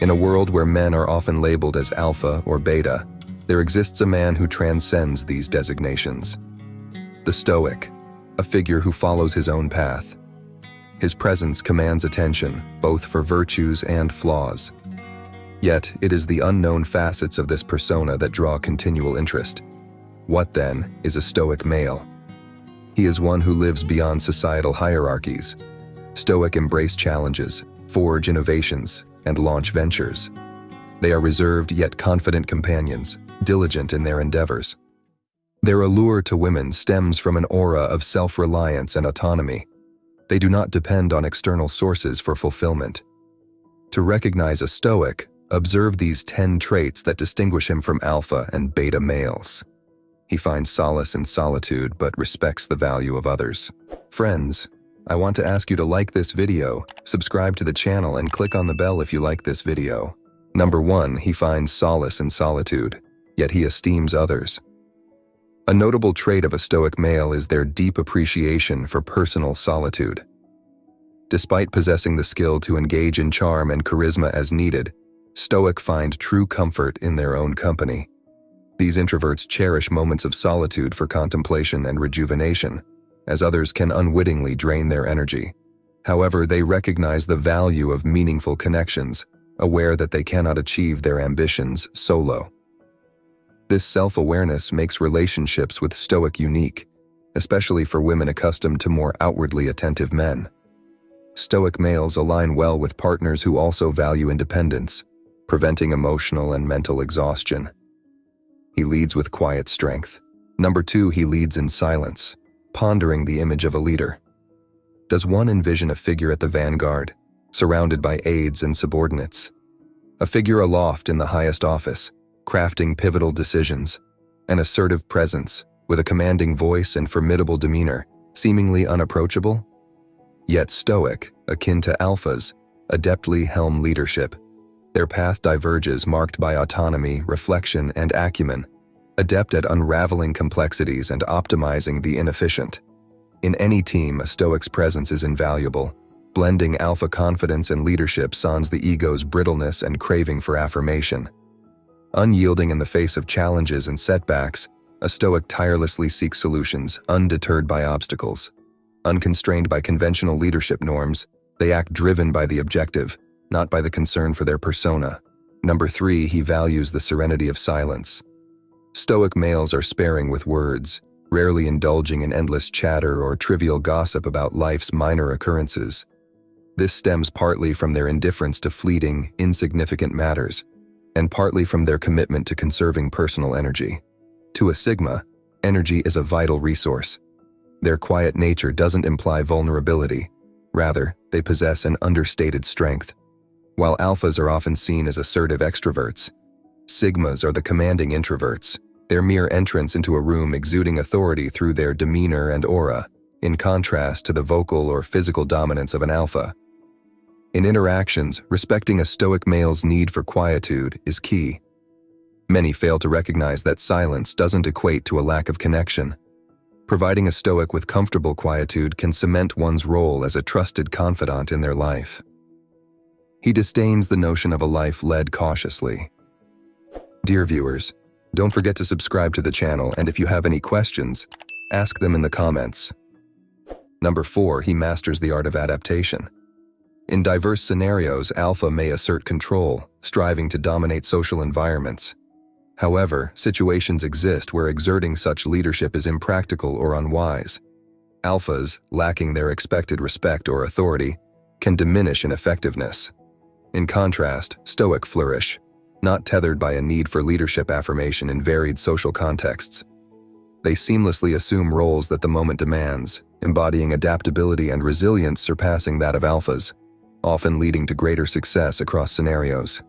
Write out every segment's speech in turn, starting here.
In a world where men are often labeled as alpha or beta, there exists a man who transcends these designations. The Stoic, a figure who follows his own path. His presence commands attention, both for virtues and flaws. Yet, it is the unknown facets of this persona that draw continual interest. What, then, is a Stoic male? He is one who lives beyond societal hierarchies. Stoic embrace challenges, forge innovations, and launch ventures. They are reserved yet confident companions, diligent in their endeavors. Their allure to women stems from an aura of self-reliance and autonomy. They do not depend on external sources for fulfillment. To recognize a Stoic, observe these 10 traits that distinguish him from alpha and beta males. He finds solace in solitude but respects the value of others. Friends, I want to ask you to like this video, subscribe to the channel, and click on the bell if you like this video. Number 1, he finds solace in solitude, yet he esteems others. A notable trait of a Stoic male is their deep appreciation for personal solitude. Despite possessing the skill to engage in charm and charisma as needed, Stoic find true comfort in their own company. These introverts cherish moments of solitude for contemplation and rejuvenation, as others can unwittingly drain their energy. However, they recognize the value of meaningful connections, aware that they cannot achieve their ambitions solo. This self-awareness makes relationships with Stoic unique, especially for women accustomed to more outwardly attentive men. Stoic males align well with partners who also value independence, preventing emotional and mental exhaustion. He leads with quiet strength. Number 2, he leads in silence, pondering the image of a leader. Does one envision a figure at the vanguard, surrounded by aides and subordinates? A figure aloft in the highest office, crafting pivotal decisions, an assertive presence with a commanding voice and formidable demeanor, seemingly unapproachable? Yet Stoic, akin to alphas, adeptly helm leadership. Their path diverges, marked by autonomy, reflection, and acumen, adept at unraveling complexities and optimizing the inefficient. In any team, a Stoic's presence is invaluable. Blending alpha confidence and leadership sans the ego's brittleness and craving for affirmation. Unyielding in the face of challenges and setbacks, a Stoic tirelessly seeks solutions, undeterred by obstacles. Unconstrained by conventional leadership norms, they act driven by the objective, not by the concern for their persona. Number 3, he values the serenity of silence. Stoic males are sparing with words, rarely indulging in endless chatter or trivial gossip about life's minor occurrences. This stems partly from their indifference to fleeting, insignificant matters, and partly from their commitment to conserving personal energy. To a Sigma, energy is a vital resource. Their quiet nature doesn't imply vulnerability. Rather, they possess an understated strength. While alphas are often seen as assertive extroverts, Sigmas are the commanding introverts, their mere entrance into a room exuding authority through their demeanor and aura, in contrast to the vocal or physical dominance of an alpha. In interactions, respecting a Stoic male's need for quietude is key. Many fail to recognize that silence doesn't equate to a lack of connection. Providing a Stoic with comfortable quietude can cement one's role as a trusted confidant in their life. He disdains the notion of a life led cautiously. Dear viewers, don't forget to subscribe to the channel, and if you have any questions, ask them in the comments. Number 4, he masters the art of adaptation. In diverse scenarios, alpha may assert control, striving to dominate social environments. However, situations exist where exerting such leadership is impractical or unwise. Alphas, lacking their expected respect or authority, can diminish in effectiveness. In contrast, Stoic flourish, not tethered by a need for leadership affirmation in varied social contexts. They seamlessly assume roles that the moment demands, embodying adaptability and resilience surpassing that of alphas, often leading to greater success across scenarios.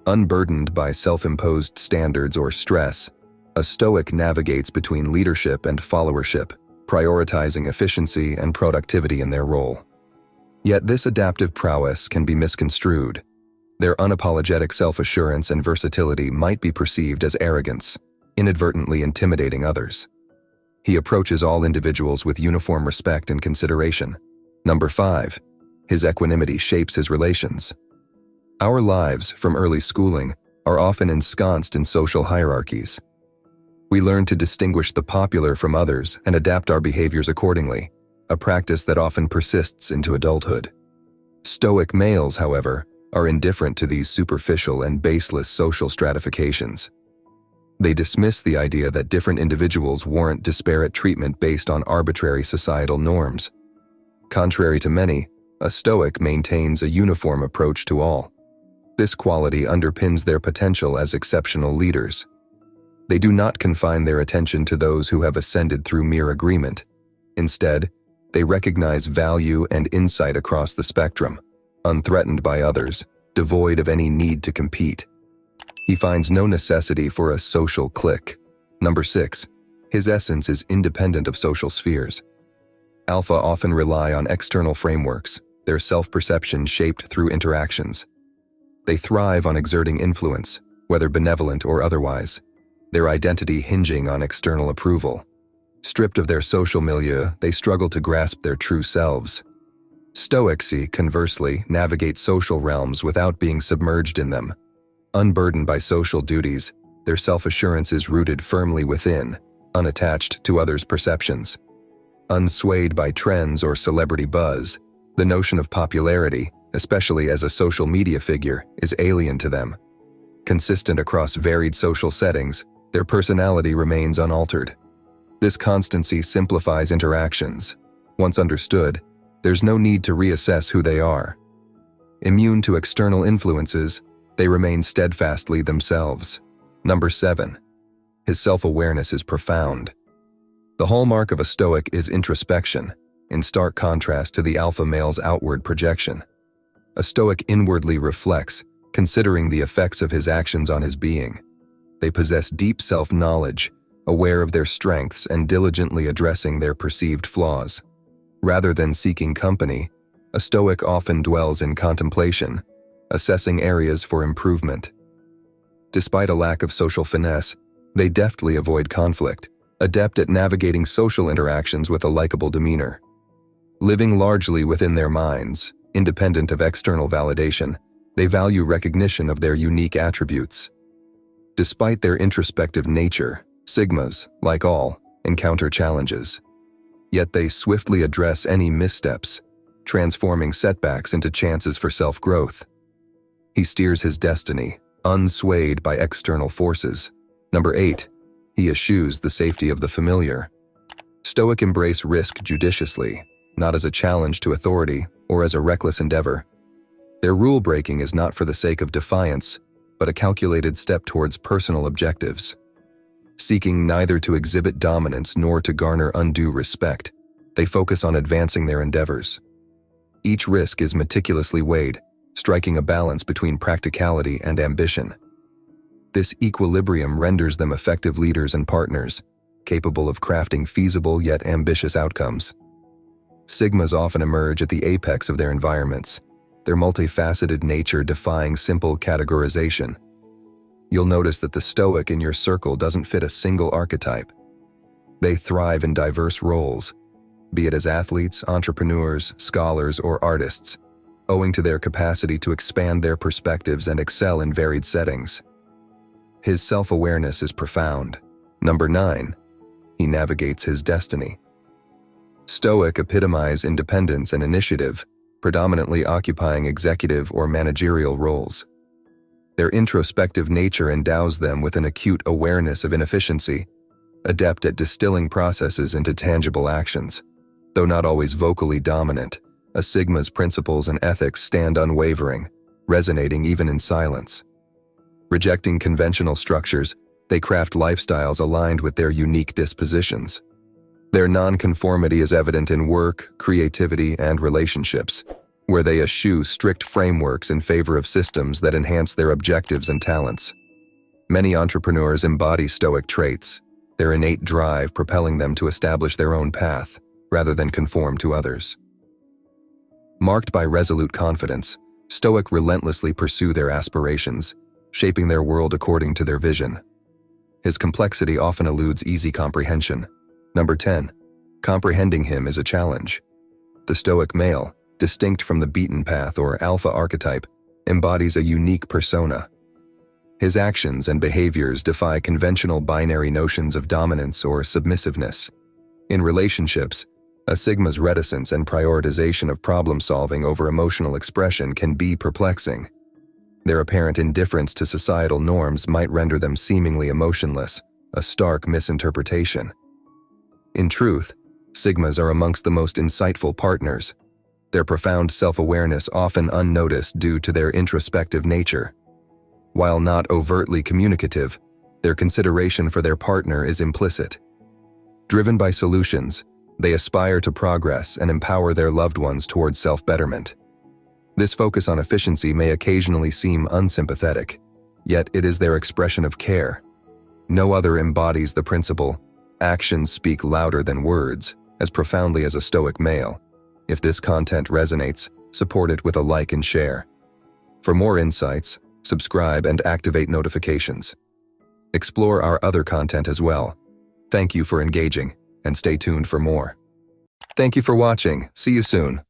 Unburdened by self-imposed standards or stress, a Stoic navigates between leadership and followership, prioritizing efficiency and productivity in their role. Yet this adaptive prowess can be misconstrued. Their unapologetic self-assurance and versatility might be perceived as arrogance, inadvertently intimidating others. He approaches all individuals with uniform respect and consideration. Number 5. His equanimity shapes his relations. Our lives, from early schooling, are often ensconced in social hierarchies. We learn to distinguish the popular from others and adapt our behaviors accordingly, a practice that often persists into adulthood. Stoic males, however, are indifferent to these superficial and baseless social stratifications. They dismiss the idea that different individuals warrant disparate treatment based on arbitrary societal norms. Contrary to many, a Stoic maintains a uniform approach to all. This quality underpins their potential as exceptional leaders. They do not confine their attention to those who have ascended through mere agreement. Instead, they recognize value and insight across the spectrum, unthreatened by others, devoid of any need to compete. He finds no necessity for a social clique. Number 6. His essence is independent of social spheres. Alpha often rely on external frameworks, their self-perception shaped through interactions. They thrive on exerting influence, whether benevolent or otherwise, their identity hinging on external approval. Stripped of their social milieu, they struggle to grasp their true selves. Stoics, conversely, navigate social realms without being submerged in them. Unburdened by social duties, their self-assurance is rooted firmly within, unattached to others' perceptions. Unswayed by trends or celebrity buzz, the notion of popularity, especially as a social media figure, is alien to them. Consistent across varied social settings, their personality remains unaltered. This constancy simplifies interactions. Once understood, there's no need to reassess who they are. Immune to external influences, they remain steadfastly themselves. Number 7. His self-awareness is profound. The hallmark of a Stoic is introspection, in stark contrast to the alpha male's outward projection. A Stoic inwardly reflects, considering the effects of his actions on his being. They possess deep self-knowledge, aware of their strengths and diligently addressing their perceived flaws. Rather than seeking company, a Stoic often dwells in contemplation, assessing areas for improvement. Despite a lack of social finesse, they deftly avoid conflict, adept at navigating social interactions with a likable demeanor. Living largely within their minds, independent of external validation, they value recognition of their unique attributes. Despite their introspective nature, Sigmas, like all, encounter challenges. Yet they swiftly address any missteps, transforming setbacks into chances for self-growth. He steers his destiny, unswayed by external forces. Number 8. He eschews the safety of the familiar. Stoic embrace risk judiciously, not as a challenge to authority or as a reckless endeavor. Their rule-breaking is not for the sake of defiance, but a calculated step towards personal objectives. Seeking neither to exhibit dominance nor to garner undue respect, they focus on advancing their endeavors. Each risk is meticulously weighed, striking a balance between practicality and ambition. This equilibrium renders them effective leaders and partners, capable of crafting feasible yet ambitious outcomes. Sigmas often emerge at the apex of their environments, their multifaceted nature defying simple categorization. You'll notice that the Stoic in your circle doesn't fit a single archetype. They thrive in diverse roles, be it as athletes, entrepreneurs, scholars, or artists, owing to their capacity to expand their perspectives and excel in varied settings. His self-awareness is profound. Number 9. He navigates his destiny. Stoic epitomize independence and initiative, predominantly occupying executive or managerial roles. Their introspective nature endows them with an acute awareness of inefficiency, adept at distilling processes into tangible actions. Though not always vocally dominant, a Sigma's principles and ethics stand unwavering, resonating even in silence. Rejecting conventional structures, they craft lifestyles aligned with their unique dispositions. Their nonconformity is evident in work, creativity, and relationships, where they eschew strict frameworks in favor of systems that enhance their objectives and talents. Many entrepreneurs embody Stoic traits, their innate drive propelling them to establish their own path, rather than conform to others. Marked by resolute confidence, Stoic relentlessly pursue their aspirations, shaping their world according to their vision. His complexity often eludes easy comprehension. Number 10. Comprehending him is a challenge. The Stoic male, distinct from the beaten path or alpha archetype, embodies a unique persona. His actions and behaviors defy conventional binary notions of dominance or submissiveness. In relationships, a Sigma's reticence and prioritization of problem-solving over emotional expression can be perplexing. Their apparent indifference to societal norms might render them seemingly emotionless, a stark misinterpretation. In truth, Sigmas are amongst the most insightful partners, their profound self-awareness often unnoticed due to their introspective nature. While not overtly communicative, their consideration for their partner is implicit. Driven by solutions, they aspire to progress and empower their loved ones towards self-betterment. This focus on efficiency may occasionally seem unsympathetic, yet it is their expression of care. No other embodies the principle, actions speak louder than words, as profoundly as a Stoic male. If this content resonates, support it with a like and share. For more insights, subscribe and activate notifications. Explore our other content as well. Thank you for engaging, and stay tuned for more. Thank you for watching. See you soon.